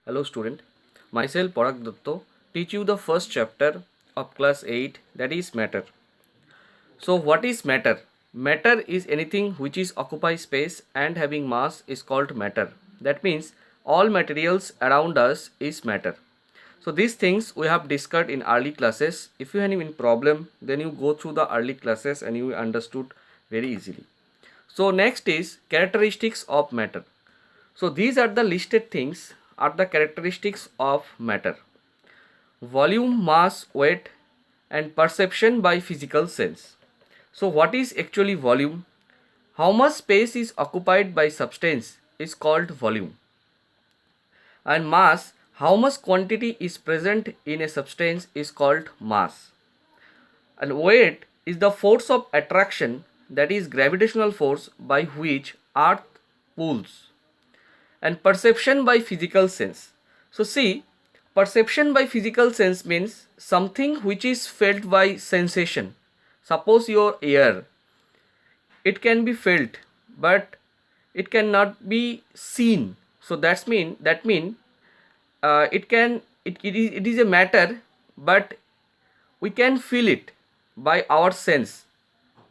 Hello student, myself Parag Dutto teach you the first chapter of class 8, that is matter. So what is matter? Matter is anything which is occupy space and having mass is called matter. That means all materials around us is matter. So these things we have discussed in early classes. If you have any problem, then you go through the early classes and you understood very easily. So next is characteristics of matter. So these are the listed things are the characteristics of matter: volume, mass, weight, and perception by physical sense. So what is actually volume? How much space is occupied by substance is called volume. And mass, how much quantity is present in a substance is called mass. And weight is the force of attraction, that is gravitational force by which earth pulls. And perception by physical sense. So see, perception by physical sense means something which is felt by sensation. Suppose your ear, it can be felt but it cannot be seen. So it is a matter, but we can feel it by our sense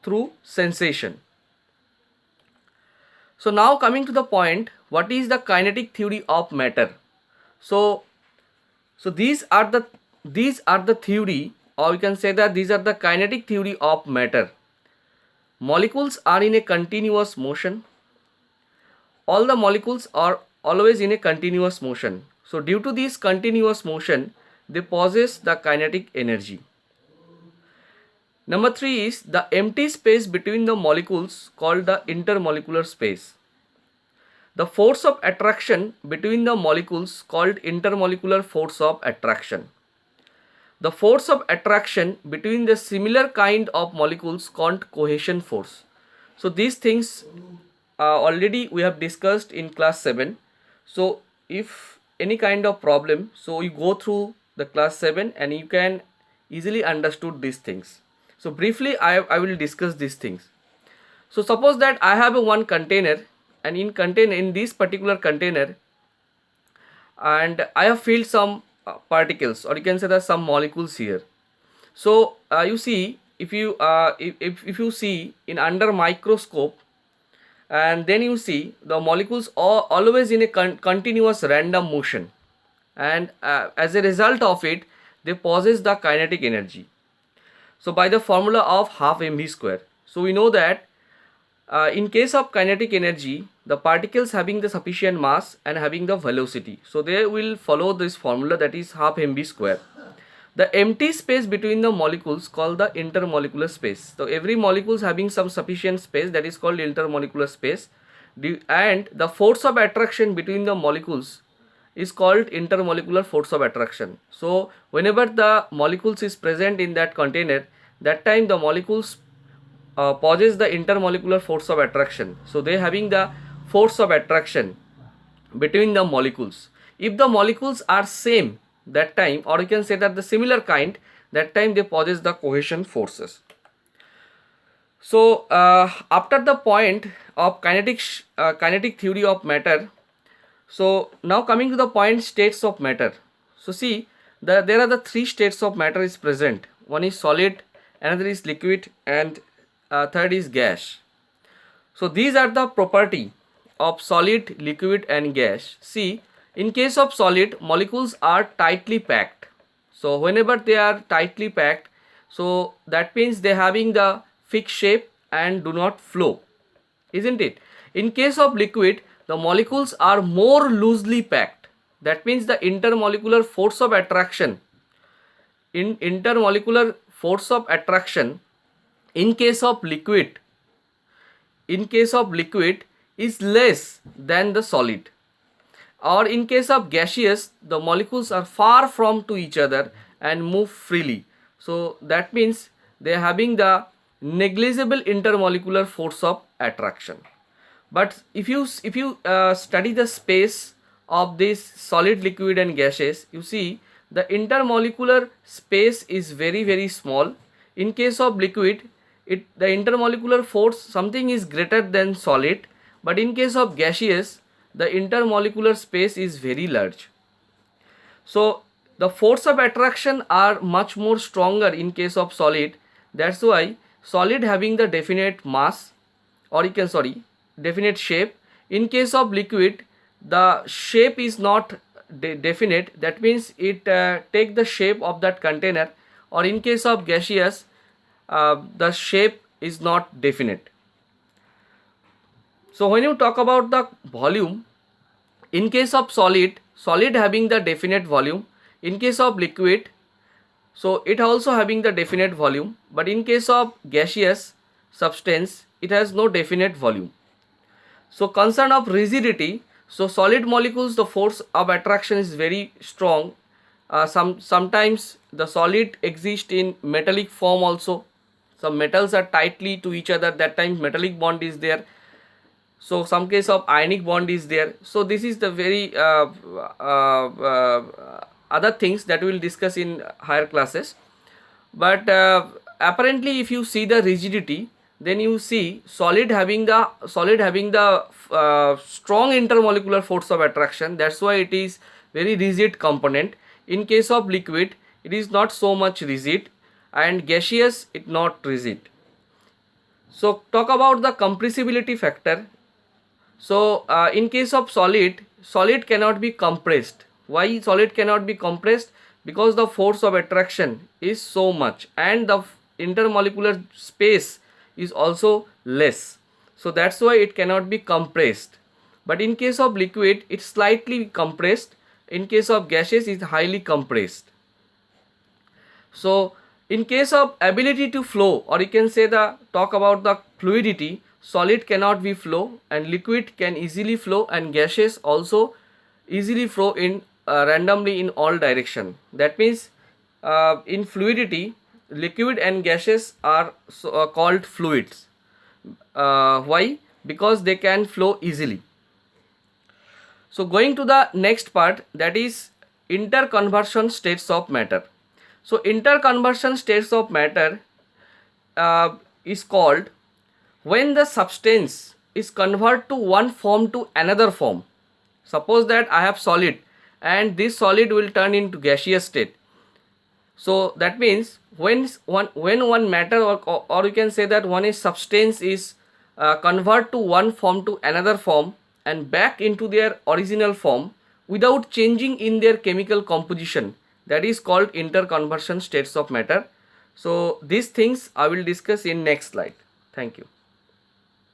through sensation. So now coming to the point, what is the kinetic theory of matter? So these are the theory, or you can say that these are the kinetic theory of matter. Molecules are in a continuous motion. All the molecules are always in a continuous motion. So due to this continuous motion, they possess the kinetic energy. Number 3 is the empty space between the molecules called the intermolecular space. The force of attraction between the molecules called intermolecular force of attraction. The force of attraction between the similar kind of molecules called cohesion force. So these things already we have discussed in class 7. So if any kind of problem, so you go through the class 7 and you can easily understood these things. So briefly I will discuss these things. So suppose that I have a one container, and in this particular container, and I have filled some particles, or you can say that some molecules here. So you see, if you see in under microscope, and then you see the molecules are always in a continuous random motion, and as a result of it they possess the kinetic energy. So by the formula of half mv square, so we know that in case of kinetic energy, the particles having the sufficient mass and having the velocity, so they will follow this formula, that is half mv square. The empty space between the molecules called the intermolecular space. So every molecule is having some sufficient space, that is called intermolecular space, and the force of attraction between the molecules is called intermolecular force of attraction. So whenever the molecules is present in that container, that time the molecules possess the intermolecular force of attraction. So they having the force of attraction between the molecules. If the molecules are same, that time, or you can say that the similar kind, that time they possess the cohesion forces. So after the point of kinetic theory of matter, so now coming to the point states of matter. So see, there are the three states of matter is present. One is solid, another is liquid, and third is gas. So these are the property of solid, liquid, and gas. See, in case of solid, molecules are tightly packed. So whenever they are tightly packed, so that means they having the fixed shape and do not flow, isn't it? In case of liquid, the molecules are more loosely packed. That means the intermolecular force of attraction, in case of liquid is less than the solid, or in case of gaseous, the molecules are far from to each other and move freely. So that means they are having the negligible intermolecular force of attraction. But if you study the space of this solid, liquid, and gaseous, you see the intermolecular space is very, very small. In case of liquid, the intermolecular force something is greater than solid, but in case of gaseous, the intermolecular space is very large. So the force of attraction are much more stronger in case of solid. That's why solid having the definite mass, or you can, definite shape. In case of liquid, the shape is not definite. That means it take the shape of that container. Or in case of gaseous, the shape is not definite. So when you talk about the volume, in case of solid having the definite volume. In case of liquid, so it also having the definite volume, but in case of gaseous substance, it has no definite volume. So concern of rigidity, so solid molecules, the force of attraction is very strong. Sometimes the solid exist in metallic form also. Some metals are tightly to each other, that time metallic bond is there. So some case of ionic bond is there. So this is the very other things that we will discuss in higher classes. But apparently if you see the rigidity, then you see solid having the strong intermolecular force of attraction. That's why it is very rigid component. In case of liquid, it is not so much rigid, and gaseous it not rigid. So talk about the compressibility factor. So in case of solid cannot be compressed. Why solid cannot be compressed? Because the force of attraction is so much and the intermolecular space is also less. So that's why it cannot be compressed. But in case of liquid, it's slightly compressed. In case of gaseous, it's highly compressed. So in case of ability to flow, or you can say talk about the fluidity, solid cannot be flow and liquid can easily flow, and gaseous also easily flow in randomly in all direction. That means in fluidity, liquid and gaseous are called fluids. Why? Because they can flow easily. So going to the next part, that is interconversion states of matter. So interconversion states of matter is called when the substance is converted to one form to another form. Suppose that I have solid and this solid will turn into gaseous state. So that means when one matter, or you can say that one is substance is converted to one form to another form and back into their original form without changing in their chemical composition, that is called interconversion states of matter. So these things I will discuss in next slide. Thank you.